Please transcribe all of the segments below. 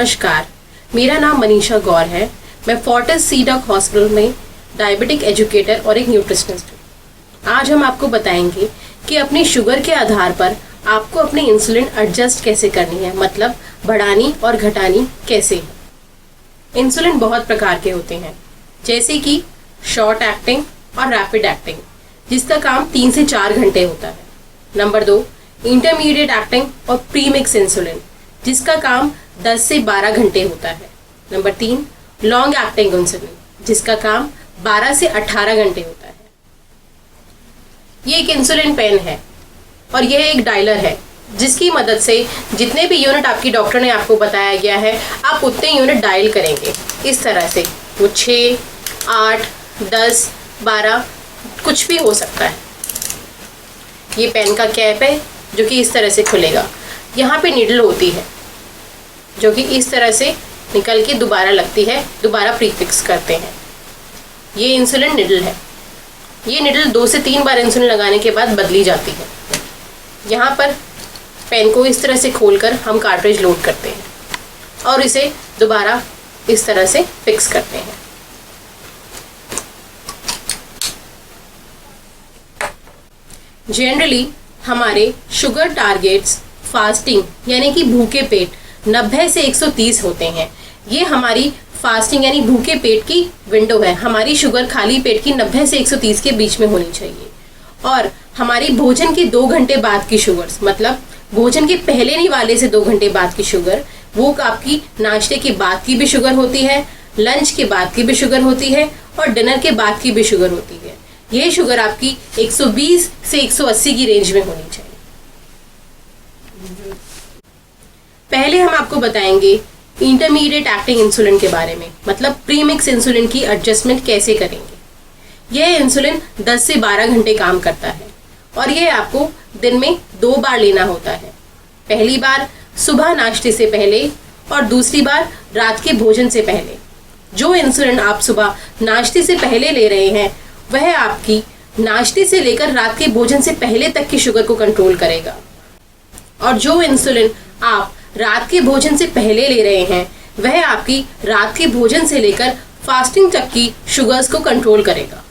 नमस्कार, मेरा नाम मनीषा गौर है। मैं फोर्टिस सीडॉक हॉस्पिटल में डायबिटिक एजुकेटर और एक न्यूट्रिशनिस्ट हूँ। आज हम आपको बताएंगे कि अपनी शुगर के आधार पर आपको अपनी इंसुलिन एडजस्ट कैसे करनी है, मतलब बढ़ानी और घटानी कैसे। इंसुलिन बहुत प्रकार के होते हैं, जैसे कि शॉर्ट एक्टिंग और रैपिड एक्टिंग, जिसका काम 3 से 4 घंटे होता है। नंबर 2, इंटरमीडिएट एक्टिंग और प्रीमिक्स इंसुलिन, जिसका काम 10 से 12 घंटे होता है। नंबर 3, लॉन्ग एक्टिंग इंसुलिन, जिसका काम 12 से 18 घंटे होता है। ये एक इंसुलिन पेन है और यह एक डायलर है, जिसकी मदद से जितने भी यूनिट आपकी डॉक्टर ने आपको बताया गया है, आप उतने यूनिट डायल करेंगे। इस तरह से वो 6, 8, 10, 12 कुछ भी हो सकता है। ये पेन का कैप है जो कि इस तरह से खुलेगा। यहाँ पे निडल होती है जो कि इस तरह से निकल के दोबारा लगती है, दोबारा प्रीफिक्स करते हैं। ये इंसुलिन निडल है। ये निडल 2 से 3 बार इंसुलिन लगाने के बाद बदली जाती है। यहाँ पर पेन को इस तरह से खोलकर हम कार्ट्रिज लोड करते हैं और इसे दोबारा इस तरह से फिक्स करते हैं। जनरली हमारे शुगर टारगेट्स फास्टिंग यानी कि भूखे पेट 90 से 130 होते हैं। ये हमारी फास्टिंग यानी भूखे पेट की विंडो है। हमारी शुगर खाली पेट की 90 से 130 के बीच में होनी चाहिए। और हमारी भोजन के 2 घंटे बाद की शुगर, मतलब भोजन के पहले नहीं वाले से 2 घंटे बाद की शुगर, वो आपकी नाश्ते के बाद की भी शुगर होती है, लंच के बाद की भी शुगर होती है और डिनर के बाद की भी शुगर होती है। ये शुगर आपकी 120 से 180 की रेंज में होनी चाहिए। पहले हम आपको बताएंगे इंटरमीडिएट एक्टिंग इंसुलिन के बारे में, मतलब प्रीमिक्स इंसुलिन की एडजस्टमेंट कैसे करेंगे। यह इंसुलिन 10 से 12 घंटे काम करता है और यह आपको दिन में 2 बार लेना होता है। पहली बार सुबह नाश्ते से पहले और दूसरी बार रात के भोजन से पहले। जो इंसुलिन आप सुबह नाश्ते से पहले ले रहे हैं, वह आपकी नाश्ते से लेकर रात के भोजन से पहले तक की शुगर को कंट्रोल करेगा। और जो इंसुलिन आप रात के भोजन से पहले ले रहे हैं, वह आपकी रात के भोजन से लेकर फास्टिंग तक की शुगर्स को कंट्रोल करेगा।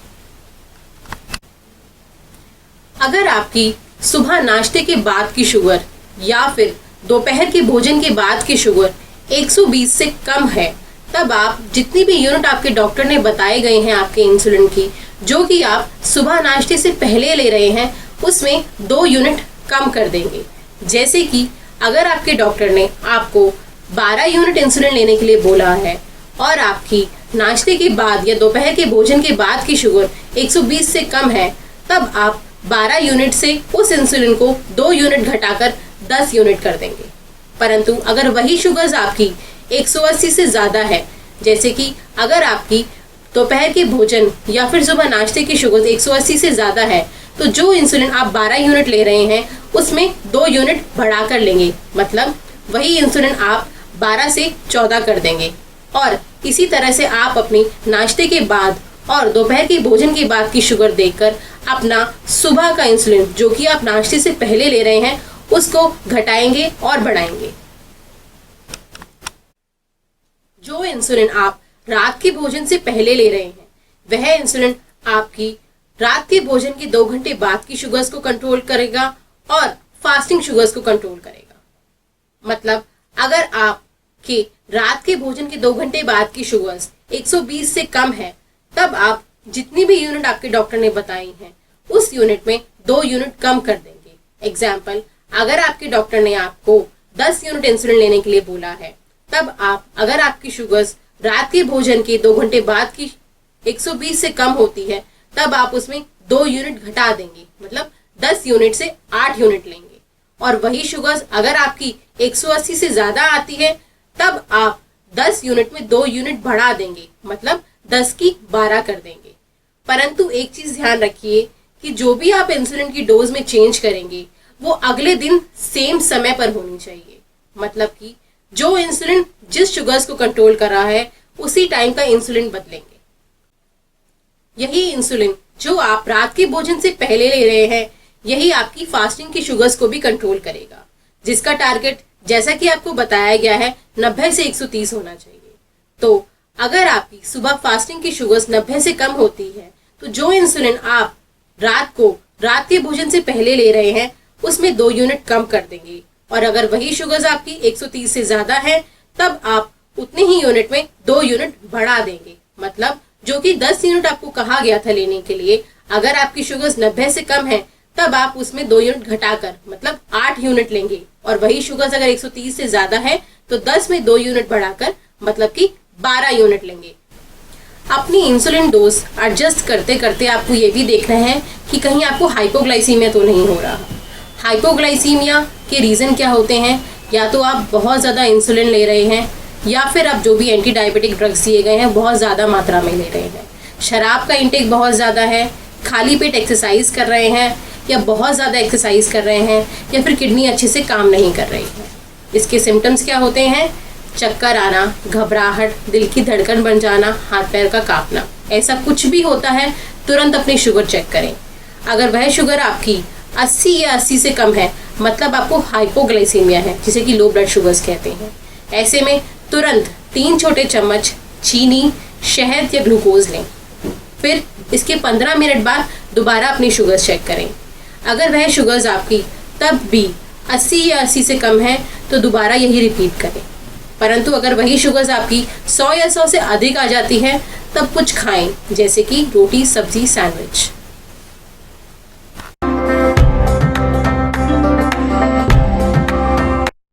अगर आपकी सुबह नाश्ते के बाद की शुगर या फिर दोपहर के भोजन के बाद की शुगर 120 से कम है, तब आप जितनी भी यूनिट आपके डॉक्टर ने बताए गए हैं आपके इंसुलिन की, जो कि आप सुबह नाश्ते से पहले ले रहे हैं, उसमें 2 यूनिट कम कर देंगे। जैसे कि अगर आपके डॉक्टर ने आपको 12 यूनिट इंसुलिन लेने के लिए बोला है और आपकी नाश्ते के बाद या दोपहर के भोजन के बाद की शुगर 120 से कम है, तब आप 12 यूनिट से उस इंसुलिन को 2 यूनिट घटाकर 10 यूनिट कर देंगे। परंतु अगर वही शुगर्स आपकी 180 से ज्यादा है, जैसे कि अगर आपकी दोपहर के भोजन या फिर सुबह नाश्ते की शुगर 180 से ज्यादा है, तो जो इंसुलिन आप 12 यूनिट ले रहे हैं, उसमें 2 यूनिट बढ़ा कर लेंगे, मतलब वही इंसुलिन आप 12 से 14 कर देंगे। और इसी तरह से आप अपनी नाश्ते के बाद और दोपहर के भोजन के बाद की शुगर देखकर अपना सुबह का इंसुलिन, जो कि आप नाश्ते से पहले ले रहे हैं, उसको घटाएंगे और बढ़ाएंगे। जो इंसुलिन आप रात के भोजन से पहले ले रहे हैं, वह इंसुलिन आपकी रात के भोजन के 2 घंटे बाद की शुगर्स को कंट्रोल करेगा और फास्टिंग शुगर्स को कंट्रोल करेगा। मतलब अगर आपके रात के भोजन के 2 घंटे बाद की शुगर्स 120 से कम है, तब आप जितनी भी यूनिट आपके डॉक्टर ने बताई हैं, उस यूनिट में 2 यूनिट कम कर देंगे। एग्जाम्पल, अगर आपके डॉक्टर ने आपको 10 यूनिट इंसुलिन लेने के लिए बोला है, तब आप अगर आपकी शुगर्स रात के भोजन के 2 घंटे बाद की 120 से कम होती है, तब आप उसमें 2 यूनिट घटा देंगे, मतलब 10 यूनिट से 8 यूनिट लेंगे। और वही शुगर्स अगर आपकी 180 से ज्यादा आती है, तब आप 10 यूनिट में 2 यूनिट बढ़ा देंगे, मतलब 10 की 12 कर देंगे। परंतु एक चीज ध्यान रखिए कि जो भी आप इंसुलिन की डोज में चेंज करेंगे, वो अगले दिन सेम समय पर होनी चाहिए। मतलब कि जो इंसुलिन जिस शुगर्स को कंट्रोल कर रहा है, उसी टाइम का इंसुलिन बदलेंगे। यही इंसुलिन जो आप रात के भोजन से पहले ले रहे हैं, यही आपकी फास्टिंग की शुगर्स को भी कंट्रोल करेगा, जिसका टारगेट जैसा कि आपको बताया गया है 90 से 130 होना चाहिए। तो अगर आपकी सुबह फास्टिंग की शुगर्स 90 से कम होती है तो जो इंसुलिन आप रात के भोजन से पहले ले रहे हैं उसमें 2 यूनिट कम कर देंगे। और अगर वही शुगर्स आपकी 130 से ज्यादा है तब आप उतने ही यूनिट में 2 यूनिट बढ़ा देंगे। मतलब जो कि 10 यूनिट आपको कहा गया था लेने के लिए, अगर आपकी शुगर्स 90 से कम है तब आप उसमें 2 यूनिट घटाकर मतलब 8 यूनिट लेंगे। और वही शुगर्स अगर 130 से ज्यादा है तो 10 में 2 यूनिट बढ़ाकर मतलब कि 12 यूनिट लेंगे। अपनी इंसुलिन डोज एडजस्ट करते करते आपको ये भी देखना है कि कहीं आपको हाइपोग्लाइसीमिया तो नहीं हो रहा। हाइपोग्लाइसीमिया के रीज़न क्या होते हैं? या तो आप बहुत ज़्यादा इंसुलिन ले रहे हैं या फिर आप जो भी एंटी डायबिटिक ड्रग्स दिए गए हैं बहुत ज़्यादा मात्रा में ले रहे हैं, शराब का इंटेक बहुत ज़्यादा है, खाली पेट एक्सरसाइज कर रहे हैं या बहुत ज़्यादा एक्सरसाइज कर रहे हैं, या फिर किडनी अच्छे से काम नहीं कर रही है। इसके सिम्टम्स क्या होते हैं? चक्कर आना, घबराहट, दिल की धड़कन बन जाना, हाथ पैर का कांपना। ऐसा कुछ भी होता है तुरंत अपनी शुगर चेक करें। अगर वह शुगर आपकी 80 या 80 से कम है मतलब आपको हाइपोग्लाइसीमिया है, जिसे कि लो ब्लड शुगर्स कहते हैं। ऐसे में तुरंत 3 छोटे चम्मच चीनी, शहद या ग्लूकोज लें। फिर इसके 15 मिनट बाद दोबारा अपनी शुगर्स चेक करें। अगर वह शुगर्स आपकी तब भी 80 या 80 से कम है तो दोबारा यही रिपीट करें। परंतु अगर वही शुगर्स आपकी 100 या 100 से अधिक आ जाती है तब कुछ खाएं, जैसे कि रोटी, सब्जी, सैंडविच।